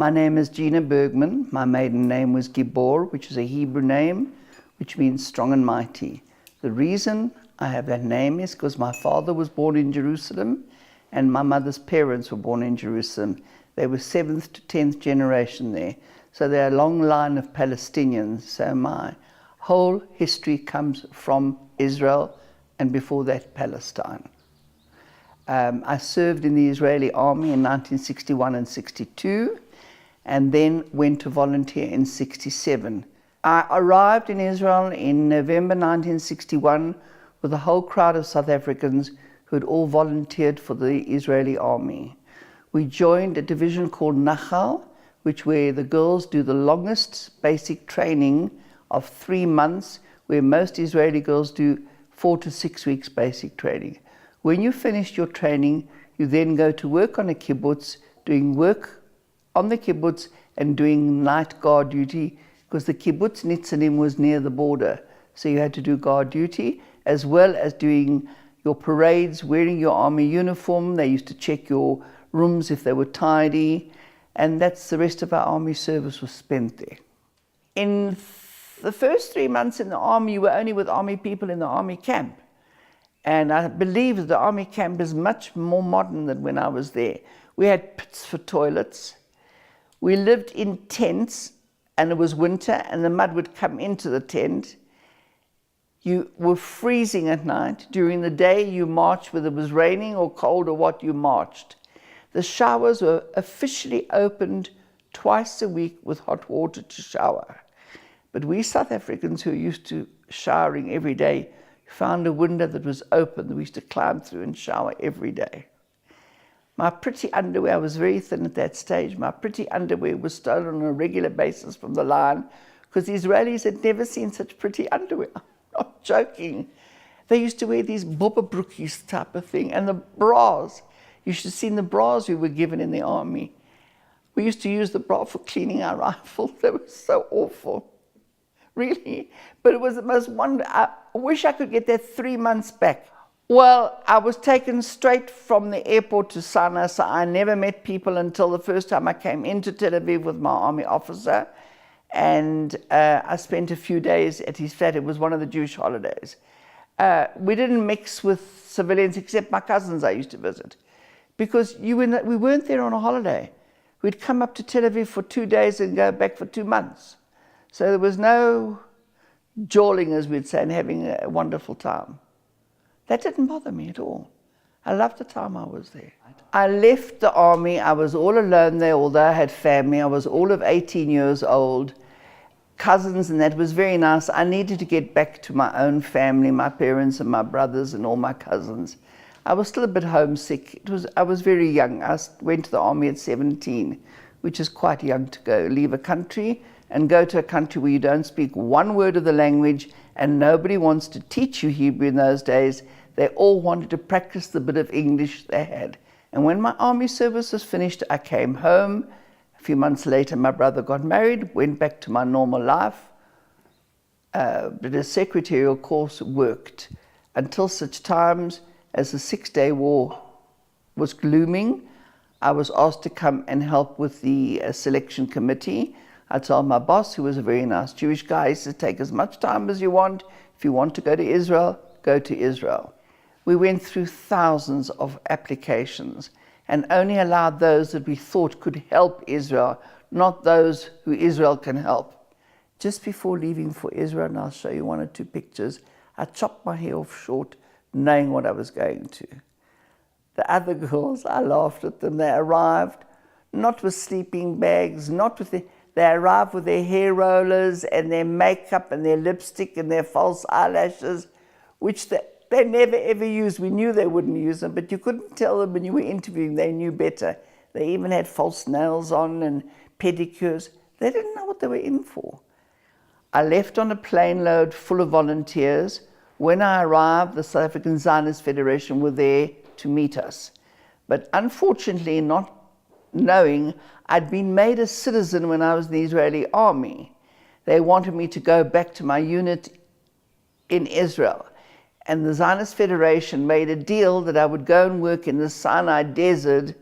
My name is Gina Bergman. My maiden name was Gibor, which is a Hebrew name, which means strong and mighty. The reason I have that name is because my father was born in Jerusalem and my mother's parents were born in Jerusalem. They were 7th to 10th generation there. So they're a long line of Palestinians. So my whole history comes from Israel and before that Palestine. I served in the Israeli army in 1961 and 62 and then went to volunteer in 67. I arrived in Israel in November 1961 with a whole crowd of South Africans who had all volunteered for the Israeli army. We joined a division called Nachal, where the girls do the longest basic training of 3 months, where most Israeli girls do 4 to 6 weeks basic training. When you finish your training, you then go to work on a kibbutz, doing work on the kibbutz and doing night guard duty, because the kibbutz Nitzanim was near the border. So you had to do guard duty, as well as doing your parades, wearing your army uniform. They used to check your rooms if they were tidy. And that's the rest of our army service was spent there. In the first 3 months in the army, you were only with army people in the army camp. And I believe that the army camp is much more modern than when I was there. We had pits for toilets. We lived in tents, and it was winter, and the mud would come into the tent. You were freezing at night. During the day, you marched, whether it was raining or cold or what, you marched. The showers were officially opened twice a week with hot water to shower. But we South Africans who are used to showering every day found a window that was open that we used to climb through and shower every day. My pretty underwear, I was very thin at that stage, my pretty underwear was stolen on a regular basis from the line because the Israelis had never seen such pretty underwear. I'm not joking. They used to wear these bobberbrookies type of thing, and the bras. You should have seen the bras we were given in the army. We used to use the bra for cleaning our rifles. They were so awful, really. But it was the most wonderful. I wish I could get that 3 months back. Well, I was taken straight from the airport to Sinai, so I never met people until the first time I came into Tel Aviv with my army officer. And I spent a few days at his flat. It was one of the Jewish holidays. We didn't mix with civilians except my cousins I used to visit. Because we weren't there on a holiday. We'd come up to Tel Aviv for 2 days and go back for 2 months. So there was no jawling, as we'd say, and having a wonderful time. That didn't bother me at all. I loved the time I was there. I left the army. I was all alone there, although I had family. I was all of 18 years old. Cousins, and that was very nice. I needed to get back to my own family, my parents and my brothers and all my cousins. I was still a bit homesick. I was very young. I went to the army at 17, which is quite young to go. Leave a country and go to a country where you don't speak one word of the language and nobody wants to teach you Hebrew in those days. They all wanted to practice the bit of English they had. And when my army service was finished, I came home. A few months later, my brother got married, went back to my normal life. Did a secretarial course, worked until such times as the 6-Day War was glooming. I was asked to come and help with the selection committee. I told my boss, who was a very nice Jewish guy, he said, take as much time as you want. If you want to go to Israel, go to Israel. We went through thousands of applications and only allowed those that we thought could help Israel, not those who Israel can help. Just before leaving for Israel, and I'll show you 1 or 2 pictures, I chopped my hair off short, knowing what I was going to. The other girls, I laughed at them. They arrived not with sleeping bags, they arrived with their hair rollers and their makeup and their lipstick and their false eyelashes, which they never ever used. We knew they wouldn't use them, but you couldn't tell them when you were interviewing. They knew better. They even had false nails on and pedicures. They didn't know what they were in for. I left on a plane load full of volunteers. When I arrived, the South African Zionist Federation were there to meet us. But unfortunately, not knowing, I'd been made a citizen when I was in the Israeli army. They wanted me to go back to my unit in Israel. And the Zionist Federation made a deal that I would go and work in the Sinai desert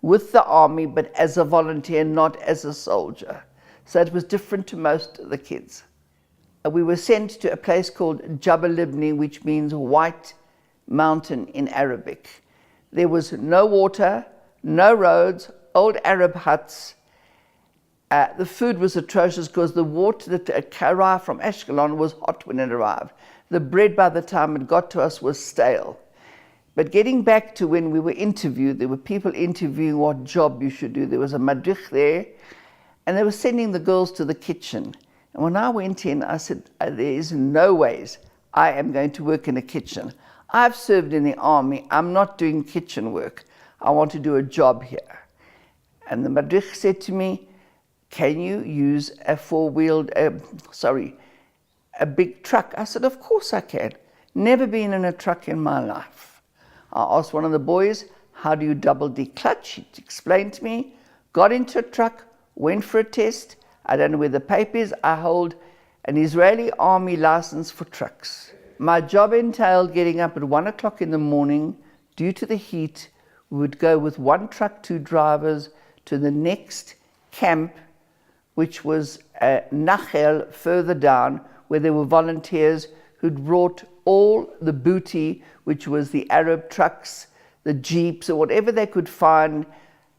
with the army, but as a volunteer, not as a soldier. So it was different to most of the kids. We were sent to a place called Jabal Libni, which means white mountain in Arabic. There was no water, no roads, old Arab huts. The food was atrocious because the water that arrived from Ashkelon was hot when it arrived. The bread by the time it got to us was stale. But getting back to when we were interviewed, there were people interviewing what job you should do. There was a madrich there, and they were sending the girls to the kitchen. And when I went in, I said, there is no ways I am going to work in a kitchen. I've served in the army. I'm not doing kitchen work. I want to do a job here. And the madrich said to me, can you use a a big truck? I said, of course I can. Never been in a truck in my life. I asked one of the boys, how do you double declutch? He explained to me, got into a truck, went for a test. I don't know where the paper is. I hold an Israeli army license for trucks. My job entailed getting up at 1 o'clock in the morning. Due to the heat, we would go with one truck, 2 drivers, to the next camp, which was Nachel further down, where there were volunteers who'd brought all the booty, which was the Arab trucks, the jeeps, or whatever they could find,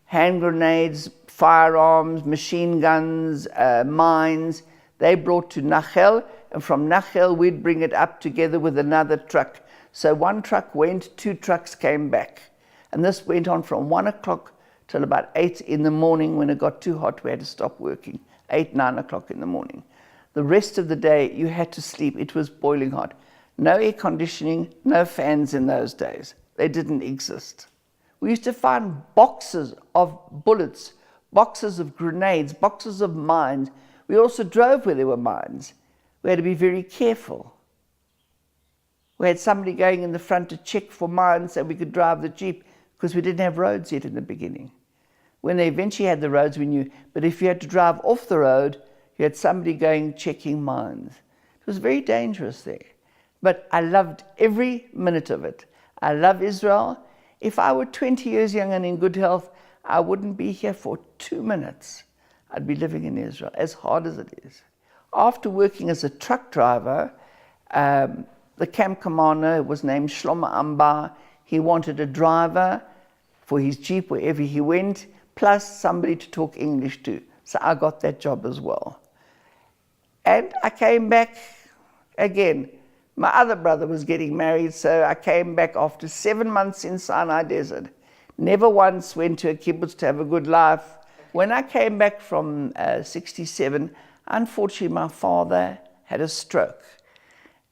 hand grenades, firearms, machine guns, mines. They brought to Nachel, and from Nachel we'd bring it up together with another truck. So one truck went, 2 trucks came back. And this went on from 1 o'clock till about 8 in the morning. When it got too hot, we had to stop working, 8, 9 o'clock in the morning. The rest of the day, you had to sleep. It was boiling hot. No air conditioning, no fans in those days. They didn't exist. We used to find boxes of bullets, boxes of grenades, boxes of mines. We also drove where there were mines. We had to be very careful. We had somebody going in the front to check for mines so we could drive the jeep, because we didn't have roads yet in the beginning. When they eventually had the roads, we knew. But if you had to drive off the road, you had somebody going checking mines. It was very dangerous there. But I loved every minute of it. I love Israel. If I were 20 years young and in good health, I wouldn't be here for 2 minutes. I'd be living in Israel, as hard as it is. After working as a truck driver, the camp commander was named Shlomo Ambar. He wanted a driver for his jeep wherever he went, plus somebody to talk English to. So I got that job as well. And I came back again. My other brother was getting married, so I came back after 7 months in Sinai Desert. Never once went to a kibbutz to have a good life. When I came back from 67, unfortunately my father had a stroke.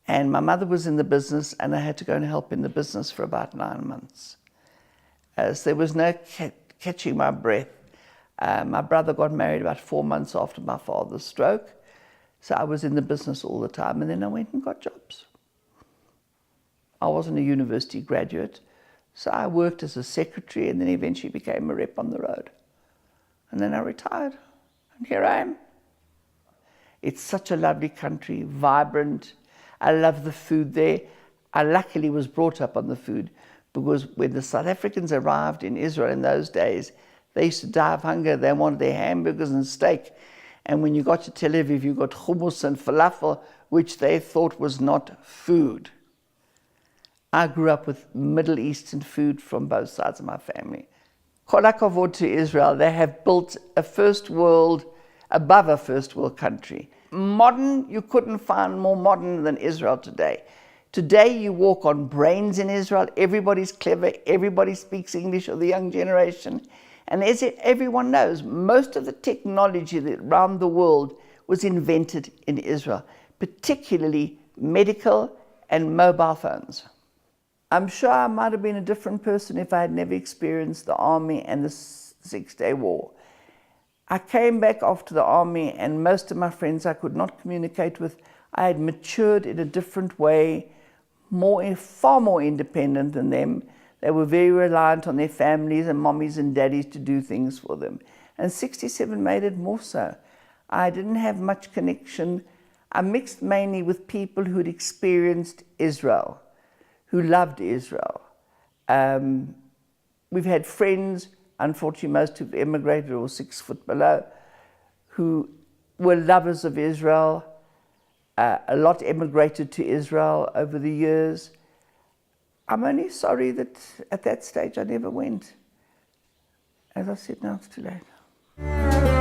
And my mother was in the business, and I had to go and help in the business for about 9 months. So there was no catching my breath. My brother got married about 4 months after my father's stroke. So I was in the business all the time, and then I went and got jobs. I wasn't a university graduate, so I worked as a secretary and then eventually became a rep on the road. And then I retired, and here I am. It's such a lovely country, vibrant. I love the food there. I luckily was brought up on the food, because when the South Africans arrived in Israel in those days, they used to die of hunger. They wanted their hamburgers and steak. And when you got to Tel Aviv, you got hummus and falafel, which they thought was not food. I grew up with Middle Eastern food from both sides of my family. Kol hakavod to Israel. They have built a first world, above a first world country. Modern, you couldn't find more modern than Israel today. Today you walk on brains in Israel. Everybody's clever. Everybody speaks English, or the young generation. And as everyone knows, most of the technology around the world was invented in Israel, particularly medical and mobile phones. I'm sure I might have been a different person if I had never experienced the army and the 6-Day War. I came back after the army, and most of my friends I could not communicate with. I had matured in a different way, far more independent than them. They were very reliant on their families and mommies and daddies to do things for them. And 67 made it more so. I didn't have much connection. I mixed mainly with people who'd experienced Israel, who loved Israel. We've had friends unfortunately most who've emigrated or 6 foot below, who were lovers of Israel. A lot emigrated to Israel over the years. I'm only sorry that at that stage I never went. As I said, now it's too late.